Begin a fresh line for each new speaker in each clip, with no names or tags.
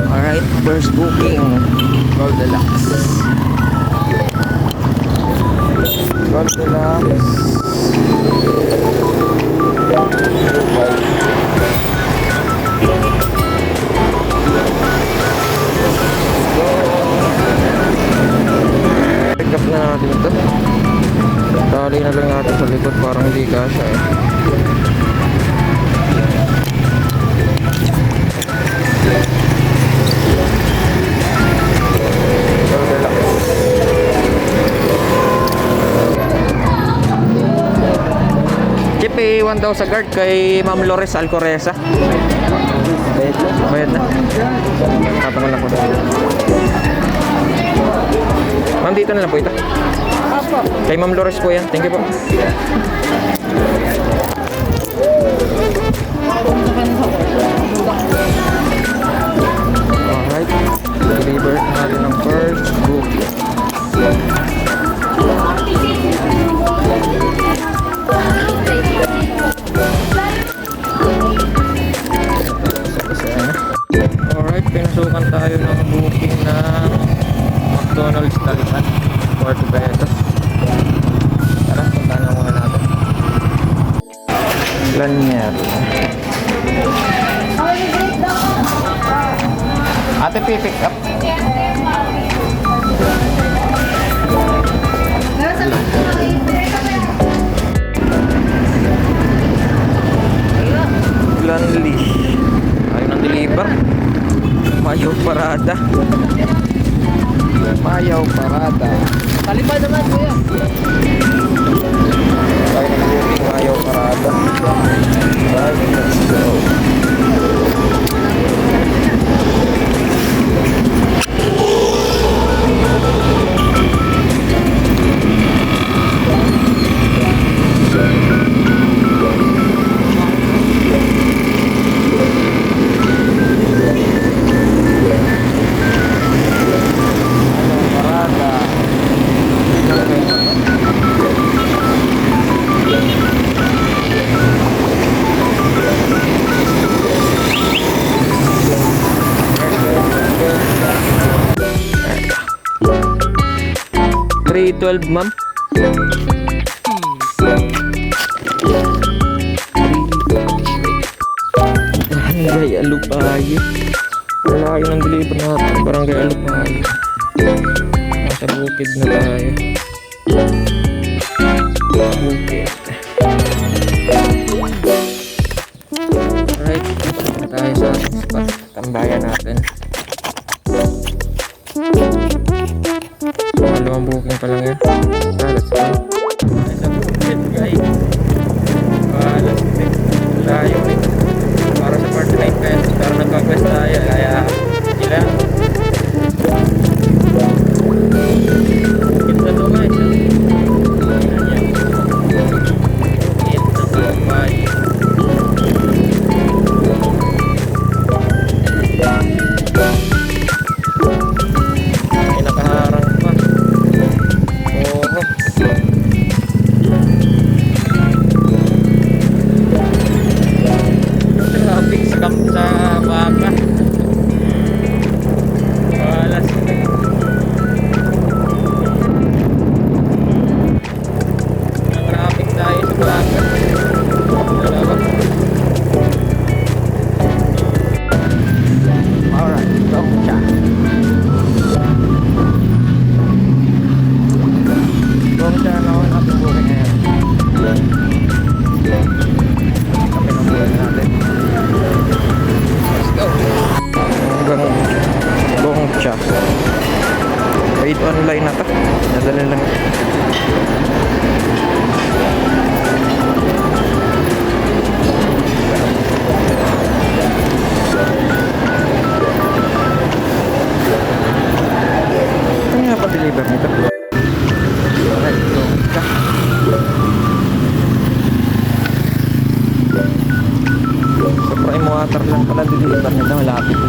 Alright, first booking. Goldilocks. Pick up na natin ito. Tali na lang natin sa likod, parang hindi kasha eh. Chipe, 1 daw sa guard kay Ma'am Lores Alcoreza. Bayad na. Tatangan lang po daw. Ma'am, dito na lang po ito. Kay Ma'am Lores po yan. Thank you po. Alright. Deliver natin ng first booking. Alright, pinasukan tayo ng booking ng McDonald's Talipan, 40 pesos. Tara, punta na muna natin. Lanier. Ate, pick up. Glanlish. Ayaw ng deliver. Mayaw parada. Mayaw parada.
Talipan naman kuya.
Ayaw ng booking, mayaw parada. Right, let's go. $3.12, ma'am. Barangay Alupayo. Malayo ng deliver natin. Barangay Alupayo. Nasa bukid na tayo. Bukid. Alright, punta na tayo sa spot. Tambayan natin. Dalawang booking pa lang yan. Let's go. Nasa bukid, guys. Lastik. Layo eh. Para sa 49 pesos. Pero nagka-quest tayo. Kaya ilan? Bukid na to, guys. Bukid na Tumay. May nakaharang pa. Oo. Traffic scam sa baka. Walas. Traffic tayo sa baka. Dalawa. Alright, long chat. Long chat na ako natin bukin ngayon. Kami ng buhay natin. Let's go. Hanggang long chat. Wait online na to. Nadali lang. Ito nga pa-deliver nito. Alright, long chat. Sa prime water lang pala deliver nito. Malapit na.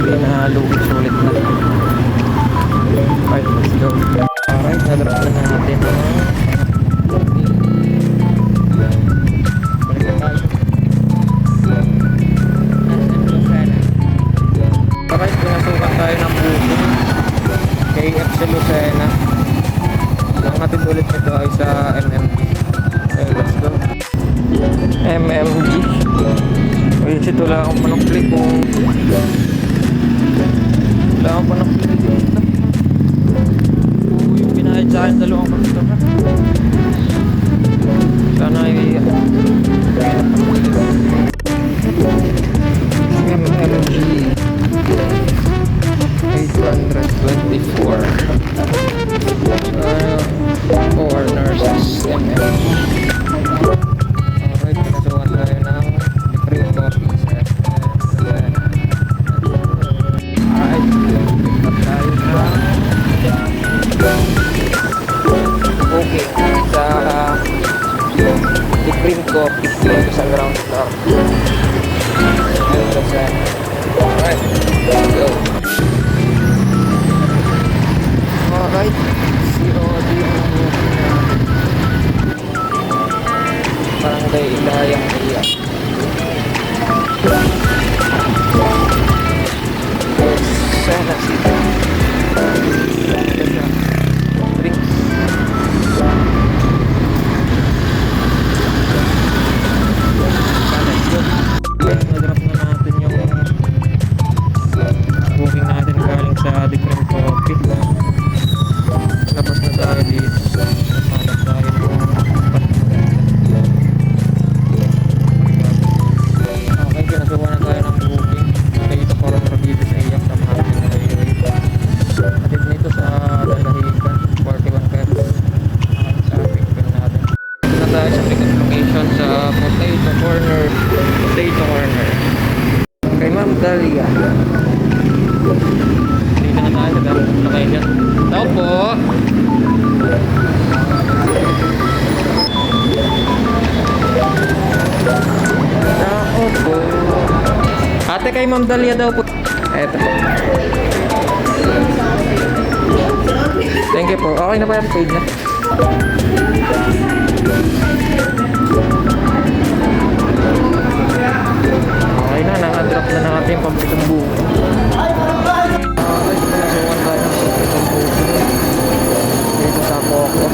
Hindi na lugit sulit na. Alright, let's go. Alright, nadrop na natin. Balik na tayo. Nasaan yung sana? Click ko. Wala ako pa nakikita dito. Yung binayad sa akin 2 customer. Sana ay MMG 824 corners MM. Alright, pinasukan tayo ng cream coffee sa alright, at tayo na okay sa cream coffee dito sa ground floor. Alright, let's go. Alright, COD ang booking natin. Parang dayang iyak. Sana sila. Drinks. Na-drop na natin yung booking natin galing sa The Cream Coffee. Labas na tayo dito. Napanap tayo okay, kinagawa na tayo ng booking dito para marabito sa iyak sa Martin Highway. Atid nito sa Dalahigan 41 pesos sa pick-up natin. Dito na tayo sa pick-up location sa Potato Corner. Kay Ma'am Dalia. Dito na tayo sa location. Tao po! Tao po! Ate, kay Ma'am Dalia daw po. Eto po. Thank you po. Okay na ba yan? Paid na. Okay na, naka-drop na natin yung pampitong buko. Okay, pinasukan tayo ng pampitong buko. Dito sa Coco.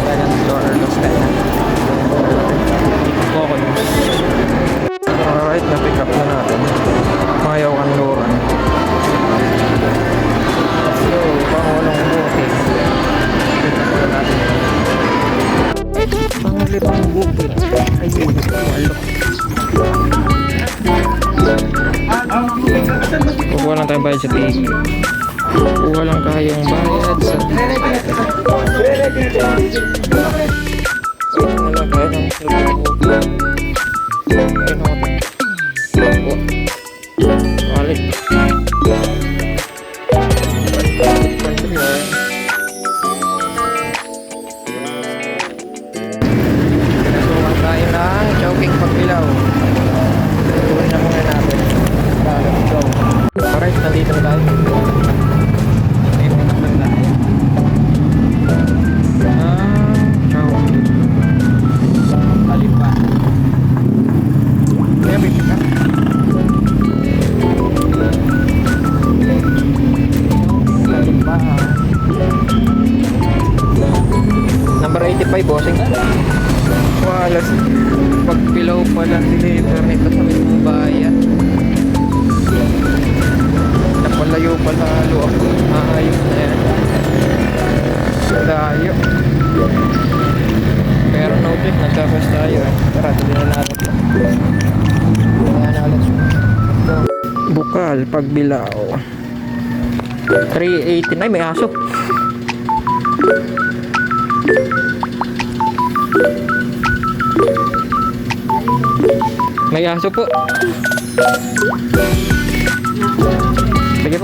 Ganyan, store loss tayo na. Coco news. Alright, na-pick up na natin. Mayaw Kanluran. So, pangulong booking. Pick up na natin. Pangalipang bukid. Ayun, walok. Kukuha lang tayong bayad sa ticket. Kukuha lang tayong bayad sa ticket. Ayun na lang tayo ng bukid. Ayun ako. Balik. Tayo ng Chowking Pagbilaw. Tuloy na muna natin. Let's go. Alright, nandito na tayo. Dito na naman tayo. Chowking. Kalipa. Kaya bitin ka. Kalipa. Number 85, bossing. Wala si Pagbilaw pala deliver nito sa mismong bayan. Napalayo pala halo ako. Ayos na yan. Dayo. Pero no click, nagkakos tayo eh. Tara, tuloy na natin. Kaya na ulit. Bukal, Pagbilao. 389, may aso. May aso po. Sige po.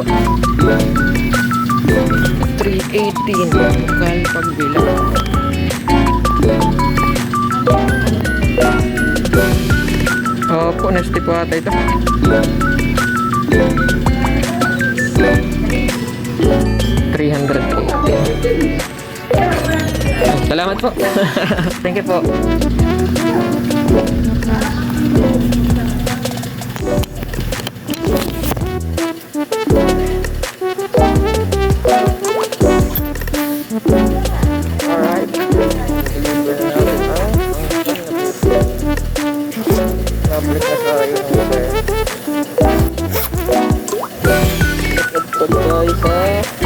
318 Bukal, Pagbilao. Opo, nasty po ata ito. 318. Salamat po. Thank you po. Alright. Balik na tayo ng gabi. Good guys ha.